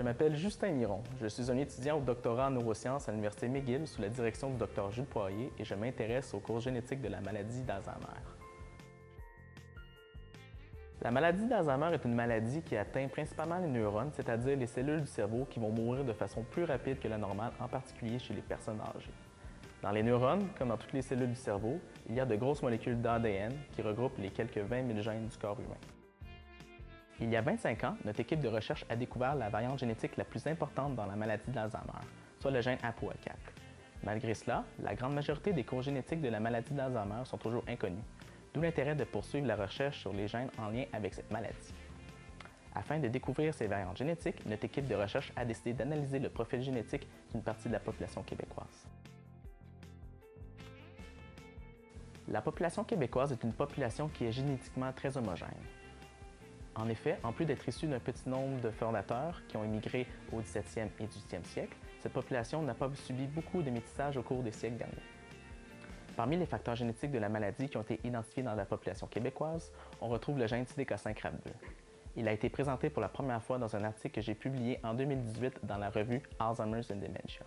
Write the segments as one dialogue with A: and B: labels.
A: m'appelle Justin Miron. Je suis un étudiant au doctorat en neurosciences à l'Université McGill sous la direction du Dr Jules Poirier et je m'intéresse aux causes génétiques de la maladie d'Alzheimer. La maladie d'Alzheimer est une maladie qui atteint principalement les neurones, c'est-à-dire les cellules du cerveau qui vont mourir de façon plus rapide que la normale, en particulier chez les personnes âgées. Dans les neurones, comme dans toutes les cellules du cerveau, il y a de grosses molécules d'ADN qui regroupent les quelques 20 000 gènes du corps humain. Il y a 25 ans, notre équipe de recherche a découvert la variante génétique la plus importante dans la maladie d'Alzheimer, soit le gène APOE4. Malgré cela, la grande majorité des causes génétiques de la maladie d'Alzheimer sont toujours inconnues, d'où l'intérêt de poursuivre la recherche sur les gènes en lien avec cette maladie. Afin de découvrir ces variantes génétiques, notre équipe de recherche a décidé d'analyser le profil génétique d'une partie de la population québécoise. La population québécoise est une population qui est génétiquement très homogène. En effet, en plus d'être issue d'un petit nombre de fondateurs qui ont émigré au 17e et 18e siècle, cette population n'a pas subi beaucoup de métissage au cours des siècles derniers. Parmi les facteurs génétiques de la maladie qui ont été identifiés dans la population québécoise, on retrouve le gène CDK5-RAF2. Il a été présenté pour la première fois dans un article que j'ai publié en 2018 dans la revue Alzheimer's and Dementia.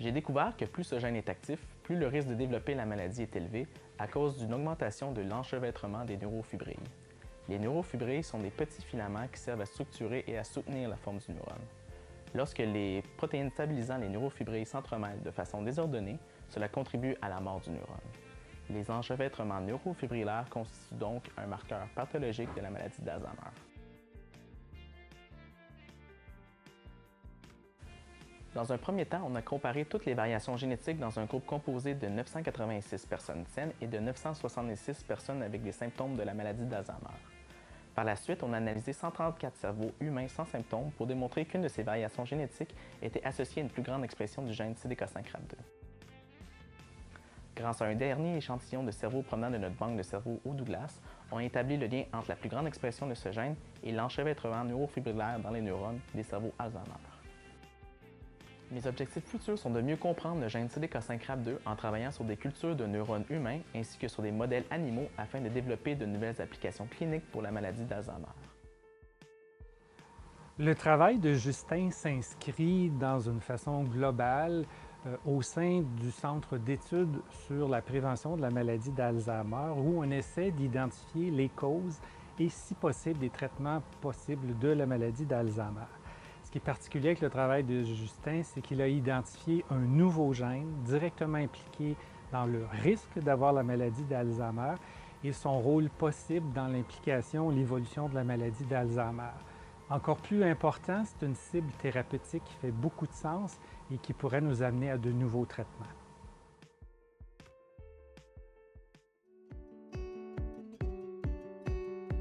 A: J'ai découvert que plus ce gène est actif, plus le risque de développer la maladie est élevé à cause d'une augmentation de l'enchevêtrement des neurofibrilles. Les neurofibrilles sont des petits filaments qui servent à structurer et à soutenir la forme du neurone. Lorsque les protéines stabilisant les neurofibrilles s'entremêlent de façon désordonnée, cela contribue à la mort du neurone. Les enchevêtrements neurofibrillaires constituent donc un marqueur pathologique de la maladie d'Alzheimer. Dans un premier temps, on a comparé toutes les variations génétiques dans un groupe composé de 986 personnes saines et de 966 personnes avec des symptômes de la maladie d'Alzheimer. Par la suite, on a analysé 134 cerveaux humains sans symptômes pour démontrer qu'une de ces variations génétiques était associée à une plus grande expression du gène CDK5-RAF2. Grâce à un dernier échantillon de cerveaux provenant de notre banque de cerveaux au Douglas, on a établi le lien entre la plus grande expression de ce gène et l'enchevêtrement neurofibrillaire dans les neurones des cerveaux Alzheimer. Mes objectifs futurs sont de mieux comprendre le gène CDK5-RAF2 en travaillant sur des cultures de neurones humains ainsi que sur des modèles animaux afin de développer de nouvelles applications cliniques pour la maladie d'Alzheimer.
B: Le travail de Justin s'inscrit dans une façon globale au sein du Centre d'études sur la prévention de la maladie d'Alzheimer où on essaie d'identifier les causes et, si possible, des traitements possibles de la maladie d'Alzheimer. Ce qui est particulier avec le travail de Justin, c'est qu'il a identifié un nouveau gène directement impliqué dans le risque d'avoir la maladie d'Alzheimer et son rôle possible dans l'implication et l'évolution de la maladie d'Alzheimer. Encore plus important, c'est une cible thérapeutique qui fait beaucoup de sens et qui pourrait nous amener à de nouveaux traitements.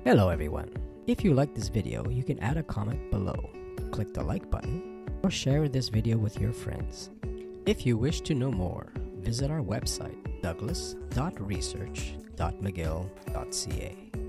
C: Hello everyone. If you like this video, you can add a comment below. Click the like button or share this video with your friends. If you wish to know more, visit our website douglas.research.mcgill.ca.